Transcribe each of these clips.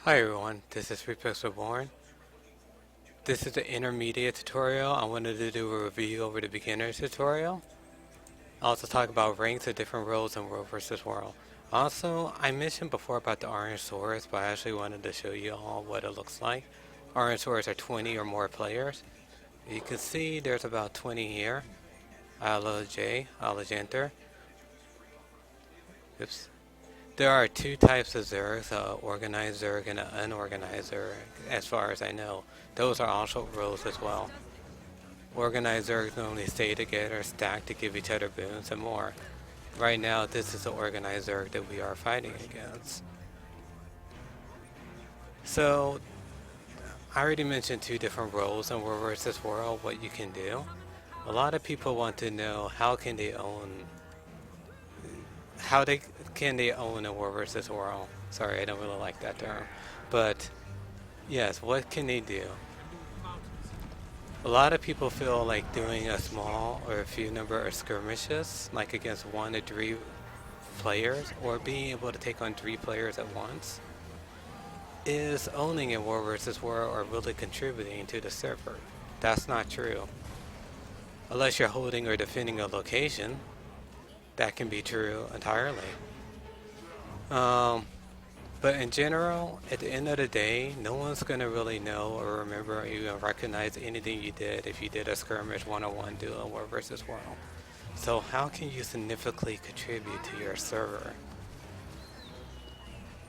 Hi everyone, this is Reborn. This is the intermediate tutorial. I wanted to do a review over the beginner tutorial. I'll also talk about ranks of different roles in World vs. World. Also, I mentioned before about the orange swords, but I actually wanted to show you all what it looks like. Orange swords are 20 or more players. You can see there's about 20 here. Allegenter. Oops. There are two types of zergs, organized zerg and an unorganized zerg, as far as I know. Those are also roles as well. Organized zergs normally stay together, stack to give each other boons and more. Right now, this is the organized zerg that we are fighting against. So, I already mentioned two different roles in World vs. World, what you can do. A lot of people want to know how can they own a War versus World? Sorry, I don't really like that term. But yes, what can they do? A lot of people feel like doing a small or a few number of skirmishes, like against 1 to 3 players, or being able to take on 3 players at once, is owning in War vs. World or really contributing to the server. That's not true. Unless you're holding or defending a location, that can be true entirely. But in general, at the end of the day, no one's going to really know or remember or even recognize anything you did if you did a skirmish 1-on-1 duel War vs. World. So how can you significantly contribute to your server?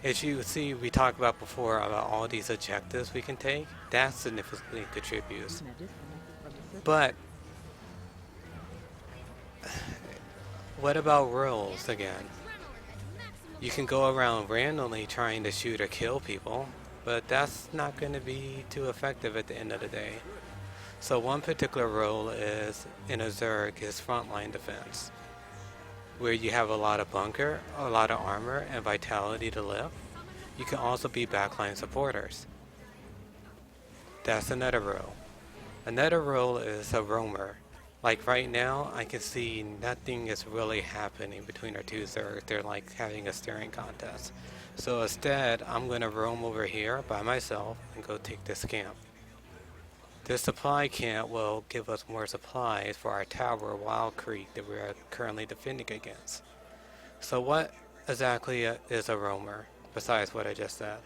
As you see, we talked about before about all these objectives we can take, that significantly contributes. But what about roles again? You can go around randomly trying to shoot or kill people, but that's not going to be too effective at the end of the day. So one particular role is in a zerg is frontline defense, where you have a lot of bunker, a lot of armor, and vitality to live. You can also be backline supporters. That's another role. Another role is a roamer. Like right now, I can see nothing is really happening between our two zergs. They're like having a staring contest. So instead, I'm going to roam over here by myself and go take this camp. This supply camp will give us more supplies for our tower, Wild Creek, that we are currently defending against. So what exactly is a roamer, besides what I just said?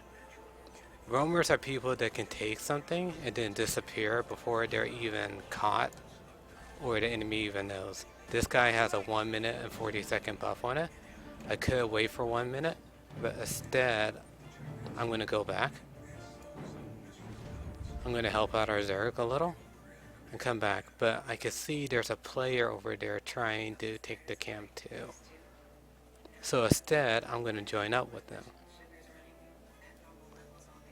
Roamers are people that can take something and then disappear before they're even caught or the enemy even knows. This guy has a 1 minute and 40-second buff on it. I could wait for 1 minute, but instead, I'm going to go back. I'm going to help out our Zerg a little and come back. But I can see there's a player over there trying to take the camp too. So instead, I'm going to join up with them.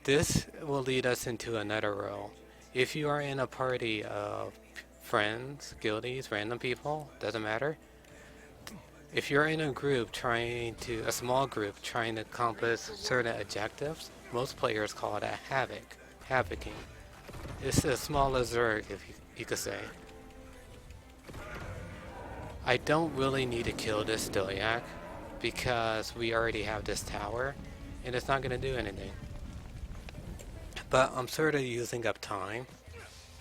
This will lead us into another role. If you are in a party of friends, guildies, random people, doesn't matter. If you're in a group a small group trying to accomplish certain objectives, most players call it a havocing. It's a smaller zerg, if you could say. I don't really need to kill this Stiliac because we already have this tower and it's not going to do anything. But I'm sort of using up time,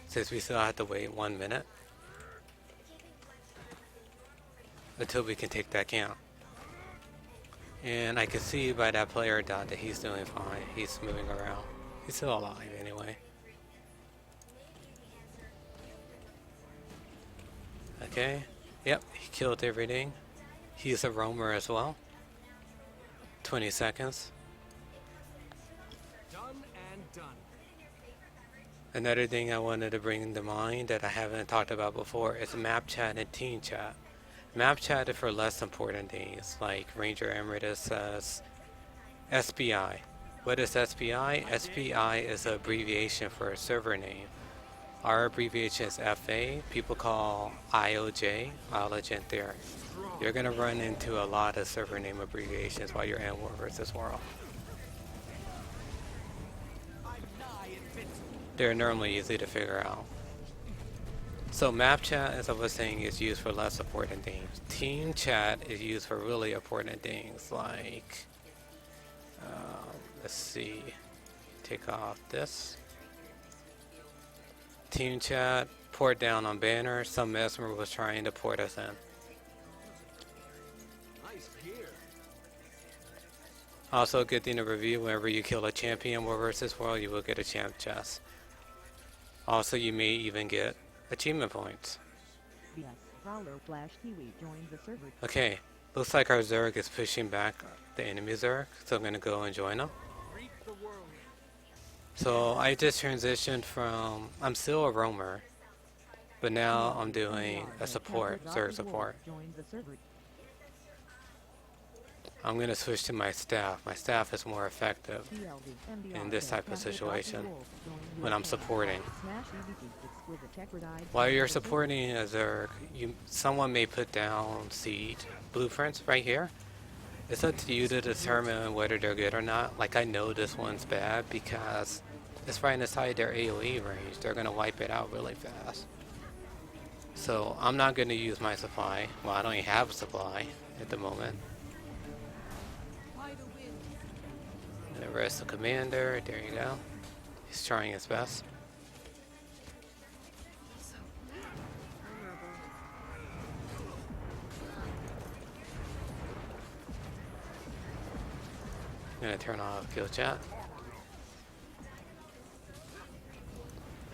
since we still have to wait 1 minute until we can take that camp. And I can see by that player dot that he's doing fine. He's moving around. He's still alive anyway. Okay. Yep, he killed everything. He's a roamer as well. 20 seconds. Another thing I wanted to bring to mind that I haven't talked about before is map chat and team chat. Map chat is for less important things, like Ranger Emeritus says SPI. What is SPI? SPI is an abbreviation for a server name. Our abbreviation is FA. People call IOJ, Allegent there. You're going to run into a lot of server name abbreviations while you're in War vs. World. They're normally easy to figure out. So map chat, as I was saying, is used for less important things. Team chat is used for really important things like, let's see, take off this. Team chat, port down on banner. Some mesmer was trying to port us in. Also, a good thing to review, whenever you kill a champion War vs. World, you will get a champ chest. Also, you may even get achievement points. Okay, looks like our zerg is pushing back the enemy zerg, so I'm going to go and join them. So I just transitioned from, I'm still a roamer, but now I'm doing a support, zerg support. I'm going to switch to my staff. My staff is more effective in this type of situation when I'm supporting. While you're supporting a zerg, someone may put down siege blueprints right here. It's up to you to determine whether they're good or not. Like, I know this one's bad because it's right inside their AoE range. They're going to wipe it out really fast. So I'm not going to use my supply. Well, I don't even have a supply at the moment. And arrest the commander. There you go. He's trying his best. I'm gonna turn off kill chat.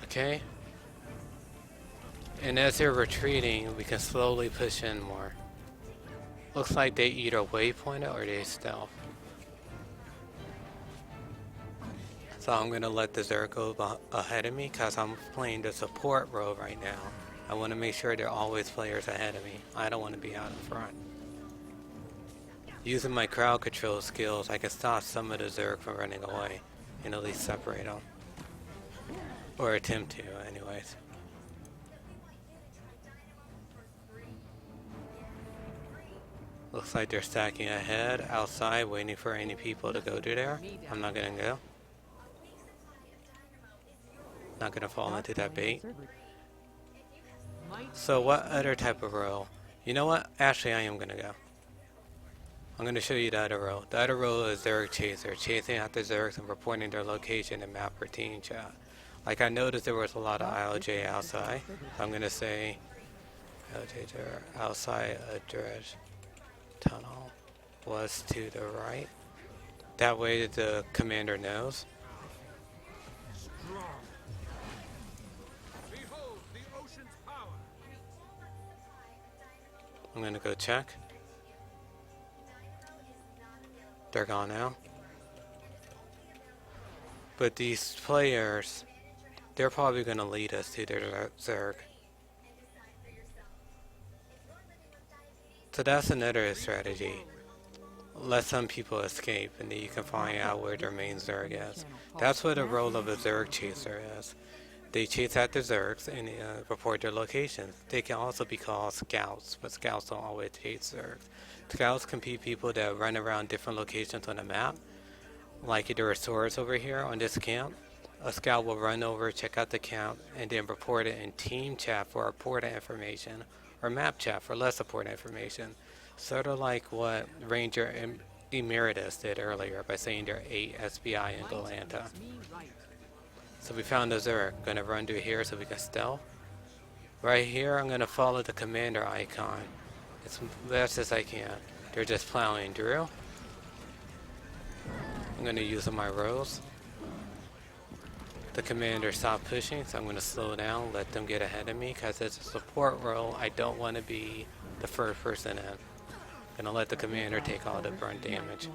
Okay. And as they're retreating, we can slowly push in more. Looks like they either waypoint it or they stealth. So I'm gonna let the zerg go ahead of me because I'm playing the support role right now. I want to make sure there are always players ahead of me. I don't want to be out in front. Using my crowd control skills, I can stop some of the zerg from running away and at least separate them. Or attempt to, anyways. Looks like they're stacking ahead outside, waiting for any people to go to there. I'm not gonna go. Not gonna fall into that bait. So what other type of role? You know what? Actually, I am gonna go. I'm gonna show you the other role. The other role is Zerg Chaser, chasing after Zergs and reporting their location in map or team chat. Like, I noticed there was a lot of ILJ outside. So I'm gonna say ILJ outside address tunnel was to the right. That way the commander knows. I'm gonna go check. They're gone now. But these players, they're probably gonna lead us to their Zerg. So that's another strategy. Let some people escape and then you can find out where their main Zerg is. That's what the role of a Zerg chaser is. They chase after Zergs and report their locations. They can also be called scouts, but scouts don't always chase Zergs. Scouts can be people that run around different locations on the map. Like there are swords over here on this camp. A scout will run over, check out the camp, and then report it in team chat for important information, or map chat for less important information. Sort of like what Ranger Emeritus did earlier by saying there are 8 SBI in Galanta. So we found a Zerg. Gonna run through here so we can stealth. Right here, I'm gonna follow the commander icon as best as I can. They're just plowing through. I'm gonna use my rows. The commander stopped pushing, so I'm gonna slow down, let them get ahead of me, because it's a support role. I don't want to be the first person in. Gonna let the commander take all the burn damage.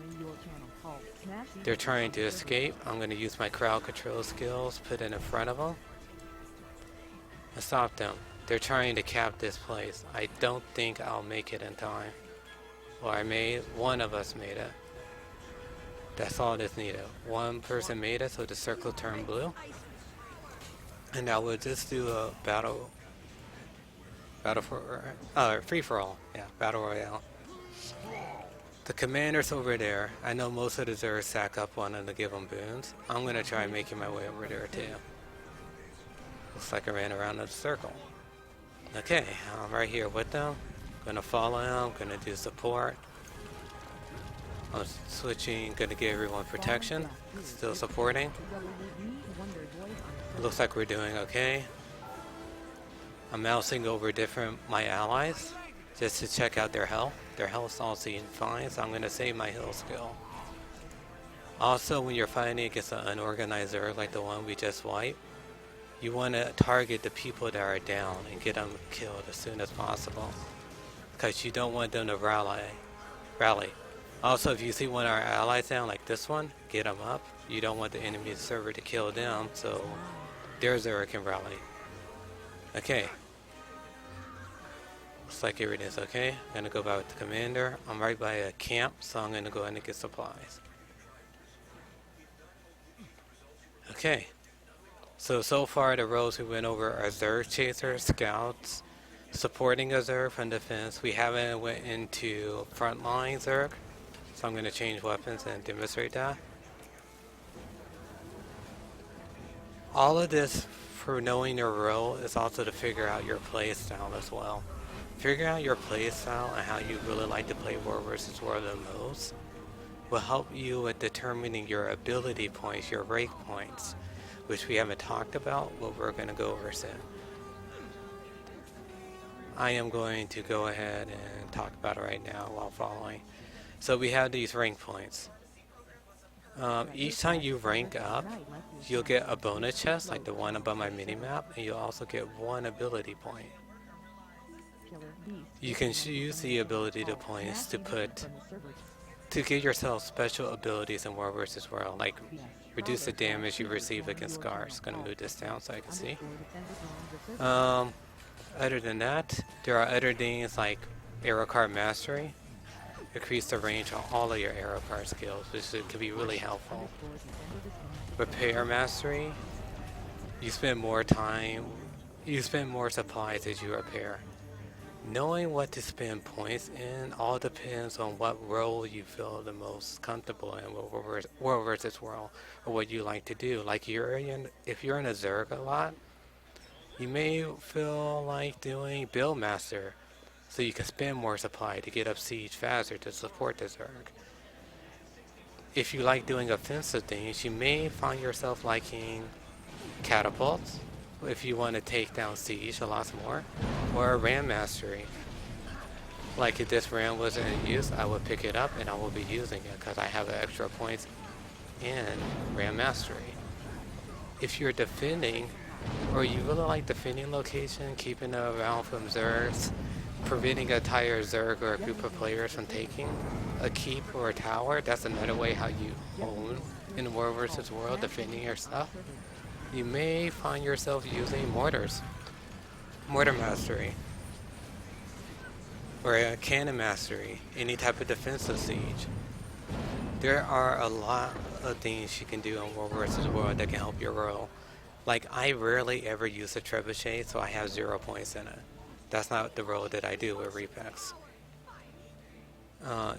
They're trying to escape. I'm going to use my crowd control skills, put it in front of them, and stop them. They're trying to cap this place. I don't think I'll make it in time. Well, one of us made it. That's all that's needed. One person made it, so the circle turned blue. And now we'll just do a free for all. Yeah, battle royale. The commander's over there. I know most of the Zergs stack up on them to give them boons. I'm going to try making my way over there too. Looks like I ran around the circle. Okay, I'm right here with them. Going to follow them. Going to do support. I'm switching, gonna give everyone protection. Still supporting. It looks like we're doing okay. I'm mousing over my allies just to check out their health. Their health's all seem fine, so I'm gonna save my heal skill. Also, when you're fighting against an unorganized zerg like the one we just wiped, you want to target the people that are down and get them killed as soon as possible, because you don't want them to rally. Also, if you see one of our allies down, like this one, get them up. You don't want the enemy server to kill them, so their zerg can rally. Okay. Looks like everything's okay. I'm gonna go back with the commander. I'm right by a camp, so I'm gonna go ahead and get supplies. Okay. So far the roles we went over are Zerg Chasers, Scouts, supporting a Zerg from defense. We haven't went into frontline Zerg, so I'm going to change weapons and demonstrate that. All of this for knowing your role is also to figure out your play style as well. Figuring out your play style and how you really like to play War vs. War the most will help you with determining your ability points, your rank points, which we haven't talked about, but we're going to go over soon. I am going to go ahead and talk about it right now while following. So we have these rank points. Each time you rank up, you'll get a bonus chest, like the one above my mini-map, and you'll also get one ability point. You can use the ability points to give yourself special abilities in War vs. World, like reduce the damage you receive against scars. Gonna move this down so I can see. Other than that, there are other things like arrow card mastery. Increase the range on all of your arrow card skills, which can be really helpful. Repair mastery. You spend more supplies as you repair. Knowing what to spend points in all depends on what role you feel the most comfortable in, War vs. World, or what you like to do. Like if you're in a Zerg a lot, you may feel like doing Build Master, so you can spend more supply to get up siege faster to support the Zerg. If you like doing offensive things, you may find yourself liking catapults, if you want to take down siege a lot more, or ram mastery. Like if this ram wasn't in use, I would pick it up and I will be using it because I have extra points in ram mastery. If you're defending, or you really like defending location, keeping it around from zergs, preventing a entire zerg or a group of players from taking a keep or a tower, that's another way how you own in War vs. World, defending your stuff. You may find yourself using mortars, mortar mastery, or a cannon mastery, any type of defensive siege. There are a lot of things you can do in War vs. World that can help your role. Like, I rarely ever use a trebuchet, so I have 0 points in it. That's not the role that I do with Repex.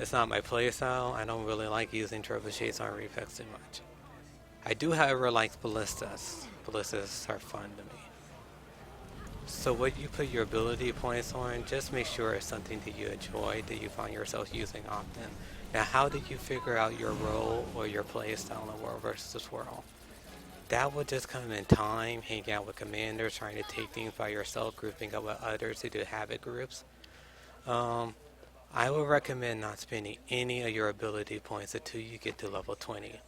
It's not my playstyle. I don't really like using trebuchets on Repex too much. I do, however, like ballistas. Ballistas are fun to me. So what you put your ability points on, just make sure it's something that you enjoy, that you find yourself using often. Now, how did you figure out your role or your playstyle in War vs. World? That would just come in time, hang out with commanders, trying to take things by yourself, grouping up with others to do havoc groups. I would recommend not spending any of your ability points until you get to level 20.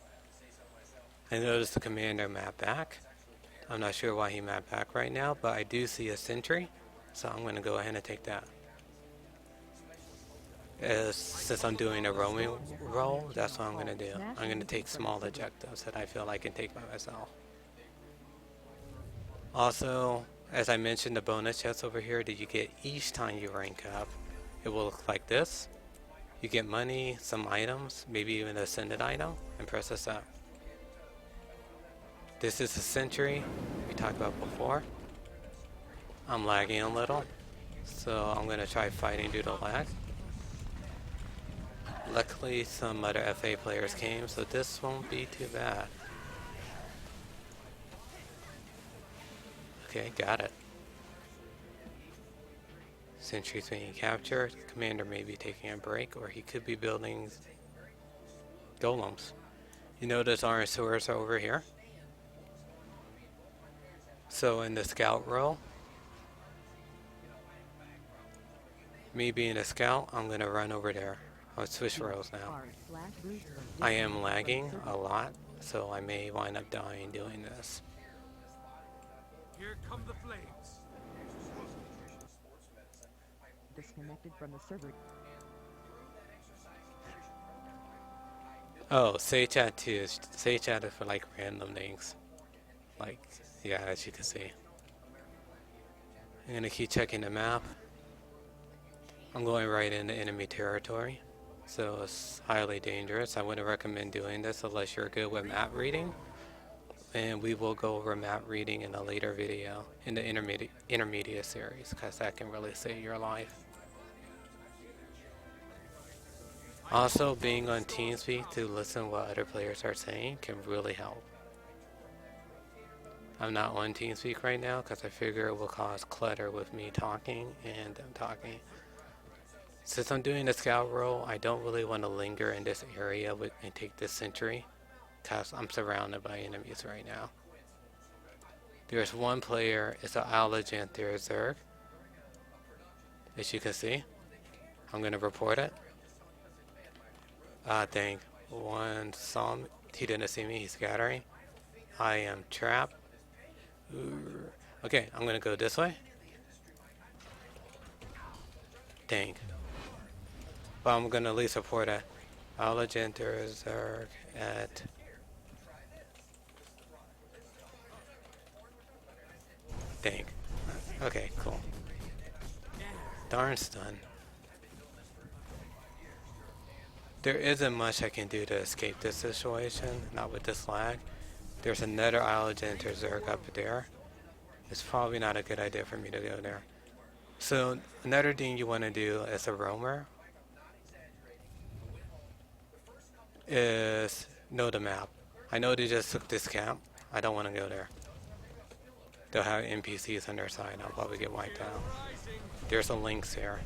I noticed the commander map back. I'm not sure why he mapped back right now, but I do see a sentry, so I'm going to go ahead and take that. Since I'm doing a roaming role, that's what I'm going to do. I'm going to take small objectives that I feel I can take by myself. Also, as I mentioned, the bonus chests over here that you get each time you rank up, it will look like this. You get money, some items, maybe even an ascended item, and press this up. This is a sentry we talked about before. I'm lagging a little, so I'm going to try fighting due to lag. Luckily, some other FA players came, so this won't be too bad. Okay, got it. Sentry's being captured. Commander may be taking a break, or he could be building golems. You notice our sewers are over here. So in the scout role, me being a scout, I'm going to run over there. I'll switch roles now. I am lagging a lot, so I may wind up dying doing this. Here come the flames. Disconnected from the server. Oh, say chat too. Say chat is for like random things. Like, yeah, as you can see. I'm going to keep checking the map. I'm going right into enemy territory, so it's highly dangerous. I wouldn't recommend doing this unless you're good with map reading. And we will go over map reading in a later video in the intermediate series, because that can really save your life. Also, being on TeamSpeak to listen to what other players are saying can really help. I'm not on TeamSpeak right now because I figure it will cause clutter with me talking and them talking. Since I'm doing the scout role, I don't really want to linger in this area and take this sentry, because I'm surrounded by enemies right now. There's one player, it's an Allegent, there's zerg. As you can see, I'm going to report it. Dang, one saw me, he didn't see me, he's scattering. I am trapped. Okay, I'm going to go this way. Dang. But I'm going to at least report it. Allegent, there's zerg at... Dang. Okay, cool. Darn stun. There isn't much I can do to escape this situation, not with this lag. There's another Allegent or zerg up there. It's probably not a good idea for me to go there. So another thing you want to do as a roamer is know the map. I know they just took this camp. I don't want to go there. They'll have NPCs on their side. I'll probably get wiped out. There's some links here.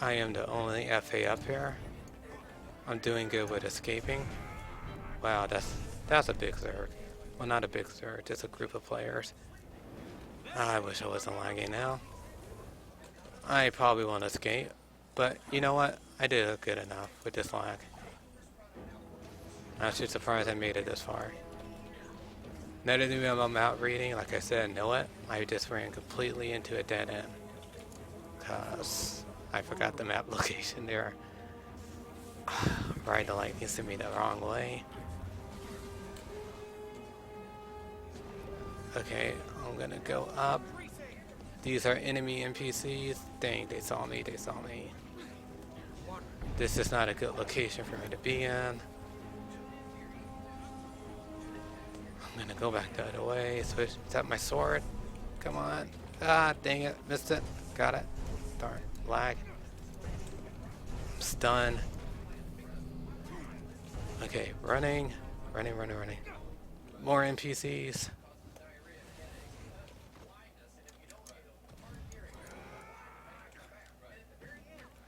I am the only FA up here. I'm doing good with escaping. Wow, that's a big zerg. Well, not a big zerg, just a group of players. I wish I wasn't lagging now. I probably won't escape, but you know what? I did good enough with this lag. I'm actually surprised I made it this far. Another thing about map reading, like I said, know it. I just ran completely into a dead end. Because I forgot the map location there. Ride the lightning sent me the wrong way. Okay, I'm gonna go up. These are enemy NPCs. Dang, they saw me, they saw me. This is not a good location for me to be in. I'm gonna go back the other way. Switch. Is that my sword? Come on. Ah, dang it. Missed it. Got it. Darn. Lag. I'm stunned. Okay, running. Running. More NPCs.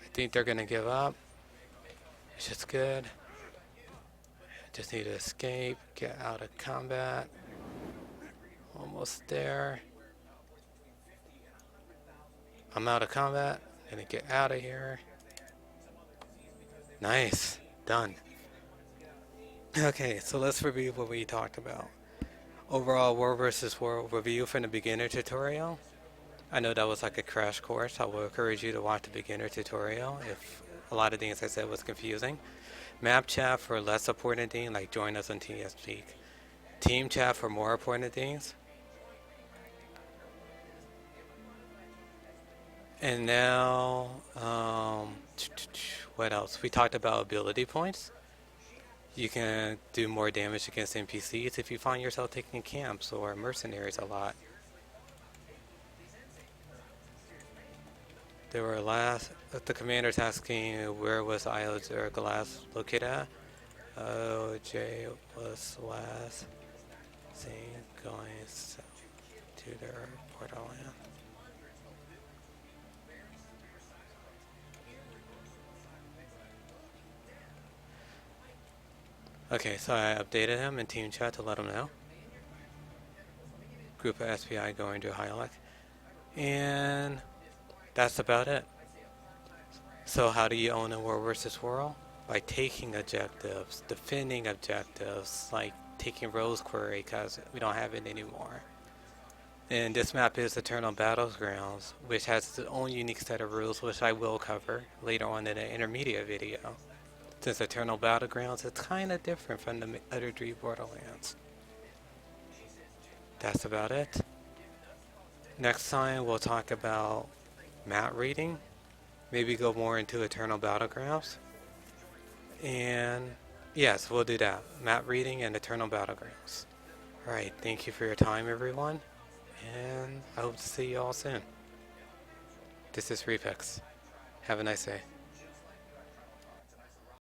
I think they're gonna give up. It's just good. Just need to escape, get out of combat. Almost there. I'm out of combat. Gonna get out of here. Nice. Done. Okay, so let's review what we talked about. Overall World vs. World review from the beginner tutorial. I know that was like a crash course. I will encourage you to watch the beginner tutorial if a lot of things I said was confusing. Map chat for less important things, like join us on TeamSpeak. Team chat for more important things. And now, what else? We talked about ability points. You can do more damage against NPCs if you find yourself taking camps or mercenaries a lot. There were the commander's asking where was IOJ last located at. OJ was last seen going to their Borderland. Okay, so I updated him in team chat to let him know. Group of SPI going to Hylock. And that's about it. So how do you own a War versus World? By taking objectives, defending objectives, like taking Rose Quarry because we don't have it anymore. And this map is Eternal Battlegrounds, which has its own unique set of rules, which I will cover later on in an intermediate video. Since Eternal Battlegrounds is kind of different from the other three Borderlands. That's about it. Next time we'll talk about map reading. Maybe go more into Eternal Battlegrounds. And yes, we'll do that. Map reading and Eternal Battlegrounds. Alright, thank you for your time, everyone. And I hope to see you all soon. This is Refix. Have a nice day.